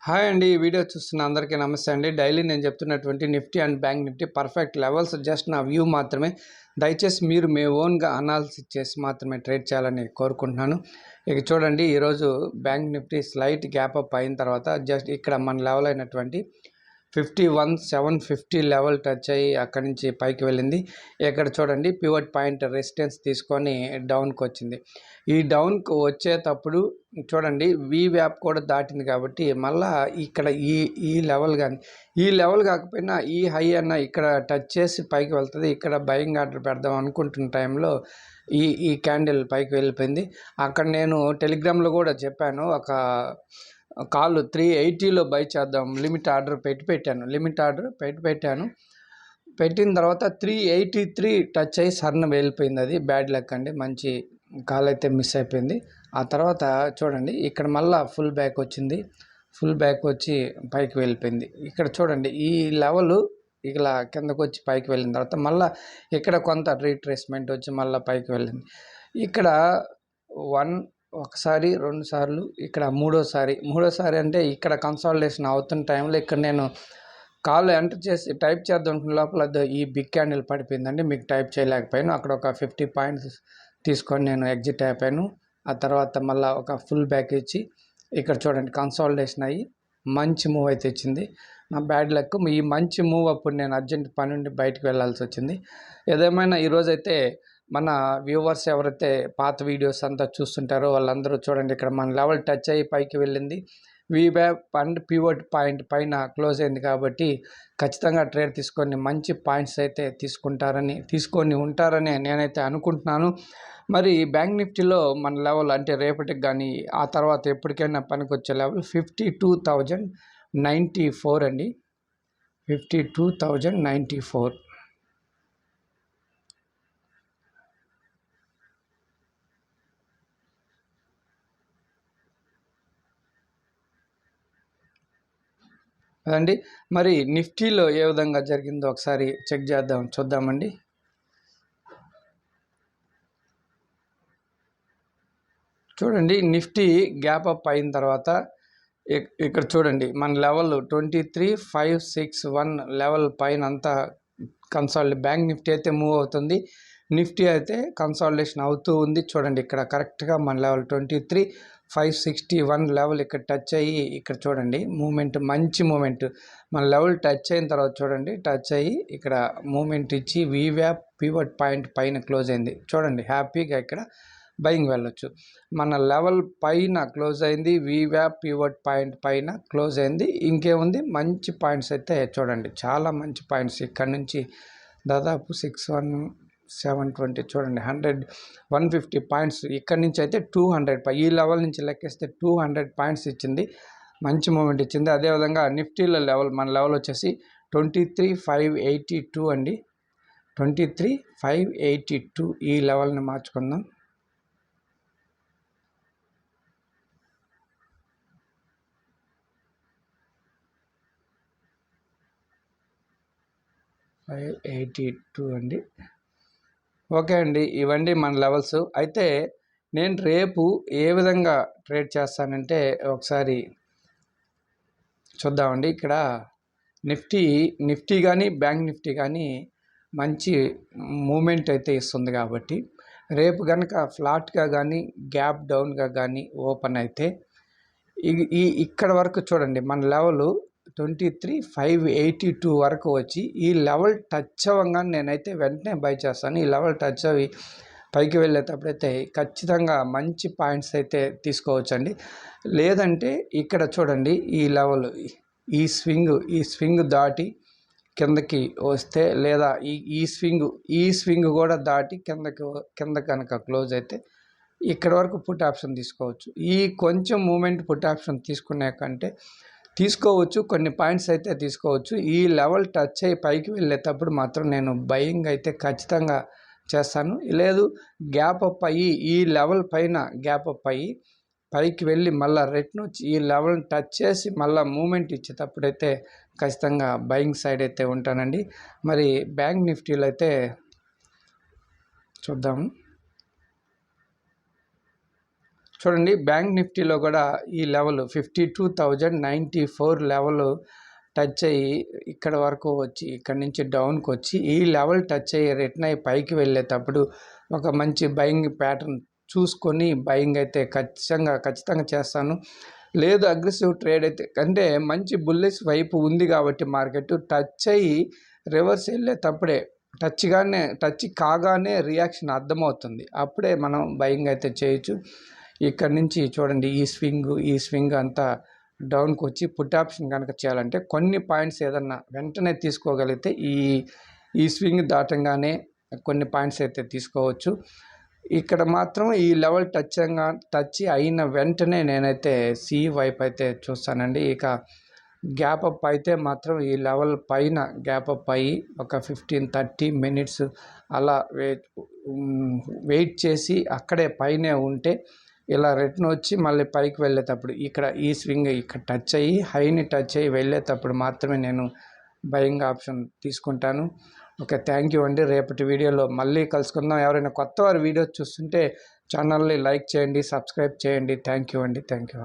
Hi అండి. ఈ video చూస్తున్న అందరికీ నమస్తే అండి. డైలీ నేను చెప్తున్నటువంటి Nifty and bank Nifty perfect levels just నా వ్యూ మాత్రమే. దయచేసి మీరు మీ ఓన్గా అనాలిసిస్ చేసి మాత్రమే ట్రేడ్ చేయాలని కోరుకుంటున్నాను. ఇక చూడండి, ఈరోజు bank Nifty slight gap up అయిన తర్వాత జస్ట్ ఇక్కడ మన లెవెల్ అయినటువంటి 51,750 లెవెల్ టచ్ అయ్యి అక్కడి నుంచి పైకి వెళ్ళింది. ఇక్కడ చూడండి, పివట్ పాయింట్ రెసిస్టెన్స్ తీసుకొని డౌన్కి వచ్చింది. ఈ డౌన్కి వచ్చేటప్పుడు చూడండి వి వ్యాప్ కూడా దాటింది కాబట్టి మళ్ళా ఇక్కడ ఈ లెవెల్ కానీ ఈ లెవెల్ కాకపోయినా ఈ హై అన్న ఇక్కడ టచ్ చేసి పైకి వెళ్తుంది. ఇక్కడ బయింగ్ ఆర్డర్ పెడదాం అనుకుంటున్న టైంలో ఈ క్యాండిల్ పైకి వెళ్ళిపోయింది. అక్కడ నేను టెలిగ్రామ్లో కూడా చెప్పాను, ఒక కాల్ 380లో బై చేద్దాం లిమిట్ ఆర్డర్ పెట్టాను. పెట్టిన తర్వాత 383 టచ్ అయ్యి సర్న వెళ్ళిపోయింది. అది బ్యాడ్ లక్ అండి, మంచి కాల్ అయితే మిస్ అయిపోయింది. ఆ తర్వాత చూడండి ఇక్కడ మళ్ళీ ఫుల్ బ్యాక్ వచ్చి పైకి వెళ్ళిపోయింది. ఇక్కడ చూడండి ఈ లెవెల్ ఇలా కిందకు వచ్చి పైకి వెళ్ళిన తర్వాత మళ్ళీ ఇక్కడ కొంత రీట్రేస్మెంట్ వచ్చి మళ్ళీ పైకి వెళ్ళింది. ఇక్కడ ఒకసారి 2 సార్లు, ఇక్కడ మూడోసారి అంటే ఇక్కడ కన్సాలిడేషన్ అవుతున్న టైంలో ఇక్కడ నేను కాల్ ఎంటర్ చేసి టైప్ చేద్దాం అనుకున్న లోపల ఈ బిగ్ క్యాండిల్ పడిపోయిందండి. మీకు టైప్ చేయలేకపోయాను. అక్కడ ఒక 50 పాయింట్స్ తీసుకొని నేను ఎగ్జిట్ అయిపోయాను. ఆ తర్వాత మళ్ళీ ఒక ఫుల్ బ్యాక్ ఇచ్చి ఇక్కడ చూడండి కన్సాలిడేషన్ అయ్యి మంచి మూవ్ అయితే ఇచ్చింది. నా బ్యాడ్ లక్. ఈ మంచి మూవ్ అప్పుడు నేను అర్జెంట్ పని నుండి బయటకు వెళ్ళాల్సి వచ్చింది. ఏదేమైనా ఈరోజైతే మన వ్యూవర్స్ ఎవరైతే పాత వీడియోస్ అంతా చూస్తుంటారో వాళ్ళందరూ చూడండి, ఇక్కడ మన లెవెల్ టచ్ అయ్యి పైకి వెళ్ళింది. వీబ్యాప్ అండ్ పివట్ పాయింట్ పైన క్లోజ్ అయింది కాబట్టి ఖచ్చితంగా ట్రేడ్ తీసుకొని మంచి పాయింట్స్ అయితే తీసుకొని ఉంటారని నేనైతే అనుకుంటున్నాను. మరి బ్యాంక్ నిఫ్టీలో మన లెవెల్ అంటే రేపటికి కానీ ఆ తర్వాత ఎప్పటికైనా పనికొచ్చే లెవెల్ 52,094 అండి. 52,094. అదండి. మరి నిఫ్టీలో ఏ విధంగా జరిగిందో ఒకసారి చూద్దామండి. చూడండి, నిఫ్టీ గ్యాప్ అప్ అయిన తర్వాత ఇక్కడ చూడండి మన లెవెల్ 23,561 లెవెల్ పైన అంతా బ్యాంక్ నిఫ్టీ అయితే మూవ్ అవుతుంది. నిఫ్టీ అయితే కన్సాలిడేషన్ అవుతూ ఉంది. చూడండి ఇక్కడ కరెక్ట్గా మన లెవెల్ 23,561 లెవెల్ ఇక్కడ టచ్ అయ్యి ఇక్కడ చూడండి మంచి మూమెంట్ మన లెవెల్ టచ్ అయిన తర్వాత చూడండి టచ్ అయ్యి ఇక్కడ మూమెంట్ ఇచ్చి వీవ్యాప్ పివట్ పాయింట్ పైన క్లోజ్ అయింది. చూడండి హ్యాపీగా ఇక్కడ బయింగ్ వెళ్ళొచ్చు. మన లెవెల్ పైన క్లోజ్ అయింది, వీవ్యాప్ పివట్ పాయింట్ పైన క్లోజ్ అయింది. ఇంకేముంది, మంచి పాయింట్స్ అయితే చూడండి, చాలా మంచి పాయింట్స్. ఇక్కడ నుంచి దాదాపు 61720 చూడండి 150 పాయింట్స్. ఇక్కడ నుంచి అయితే 200 ఈ లెవెల్ నుంచి లెక్కేస్తే 200 పాయింట్స్ ఇచ్చింది, మంచి మూమెంట్ ఇచ్చింది. అదేవిధంగా నిఫ్టీలో మన లెవెల్ వచ్చేసి 23,582 అండి. 23,582 ఈ లెవెల్ని మార్చుకుందాం. 582 అండి. ఓకే అండి, ఇవండి మన లెవెల్స్. అయితే నేను రేపు ఏ విధంగా ట్రేడ్ చేస్తానంటే ఒకసారి చూద్దామండి. ఇక్కడ నిఫ్టీ కానీ బ్యాంక్ నిఫ్టీ కానీ మంచి మూమెంట్ అయితే ఇస్తుంది కాబట్టి రేపు కనుక ఫ్లాట్గా కానీ గ్యాప్ డౌన్గా కానీ ఓపెన్ అయితే ఇక్కడ వరకు చూడండి మన లెవెల్ 23,582 వరకు వచ్చి ఈ లెవెల్ టచ్ అవ్వగానే నేనైతే వెంటనే బై చేస్తాను. ఈ లెవెల్ టచ్ అవి పైకి వెళ్ళేటప్పుడైతే ఖచ్చితంగా మంచి పాయింట్స్ అయితే తీసుకోవచ్చండి. లేదంటే ఇక్కడ చూడండి ఈ లెవెల్ ఈ స్వింగ్ దాటి కిందకి వస్తే, లేదా ఈ స్వింగ్ కూడా దాటి కింద కనుక క్లోజ్ అయితే ఇక్కడ వరకు పుట్ ఆప్షన్ తీసుకోవచ్చు. ఈ కొంచెం మూమెంట్ పుట్ ఆప్షన్ తీసుకునే కంటే తీసుకోవచ్చు, కొన్ని పాయింట్స్ అయితే తీసుకోవచ్చు. ఈ లెవెల్ టచ్ అయ్యి పైకి వెళ్ళేటప్పుడు మాత్రం నేను బయింగ్ అయితే ఖచ్చితంగా చేస్తాను. లేదు, గ్యాప్ అప్ అయ్యి ఈ లెవెల్ పైన గ్యాప్ అప్ అయ్యి పైకి వెళ్ళి మళ్ళీ రిటర్న్ వచ్చి ఈ లెవెల్ని టచ్ చేసి మళ్ళీ మూమెంట్ ఇచ్చేటప్పుడైతే ఖచ్చితంగా బయింగ్ సైడ్ అయితే ఉంటానండి. మరి బ్యాంక్ నిఫ్టీలో అయితే చూద్దాము. చూడండి బ్యాంక్ నిఫ్టీలో కూడా ఈ లెవెల్ 52,094 లెవెల్ టచ్ అయ్యి ఇక్కడ వరకు వచ్చి ఇక్కడ నుంచి డౌన్కి వచ్చి ఈ లెవెల్ టచ్ అయ్యి రిటర్న్ అయ్యి పైకి వెళ్ళేటప్పుడు ఒక మంచి బయింగ్ ప్యాటర్న్ చూసుకొని బయింగ్ అయితే ఖచ్చితంగా చేస్తాను. లేదు అగ్రెసివ్ ట్రేడ్ అయితే అంటే మంచి బుల్లిష్ వైపు ఉంది కాబట్టి మార్కెట్ టచ్ అయ్యి రివర్స్ వెళ్ళేటప్పుడే టచ్ కాగానే రియాక్షన్ అర్థమవుతుంది. అప్పుడే మనం బయింగ్ అయితే చేయొచ్చు. ఇక్కడ నుంచి చూడండి ఈ స్వింగ్ అంతా డౌన్కి వచ్చి పుట్ ఆప్షన్ కనుక చేయాలంటే కొన్ని పాయింట్స్ ఏదన్నా వెంటనే తీసుకోగలిగితే ఈ స్వింగ్ దాటంగానే కొన్ని పాయింట్స్ అయితే తీసుకోవచ్చు. ఇక్కడ మాత్రం ఈ లెవెల్ టచ్ అయిన వెంటనే నేనైతే సి వైపు అయితే చూస్తానండి. ఇక గ్యాప్ అప్ అయితే మాత్రం ఈ లెవెల్ పైన గ్యాప్ అప్ అయ్యి ఒక 15-30 మినిట్స్ అలా వెయిట్ చేసి అక్కడే పైనే ఉంటే ఇలా రిటర్న్ వచ్చి మళ్ళీ పైకి వెళ్ళేటప్పుడు ఇక్కడ ఈ స్వింగ్ ఇక్కడ టచ్ అయ్యి హైని టచ్ అయ్యి వెళ్ళేటప్పుడు మాత్రమే నేను బయింగ్ ఆప్షన్ తీసుకుంటాను. ఓకే, థ్యాంక్ యూ అండి. రేపటి వీడియోలో మళ్ళీ కలుసుకుందాం. ఎవరైనా కొత్త వారు వీడియోస్ చూస్తుంటే ఛానల్ని లైక్ చేయండి, సబ్స్క్రైబ్ చేయండి. థ్యాంక్ యూ అండి. Thank you.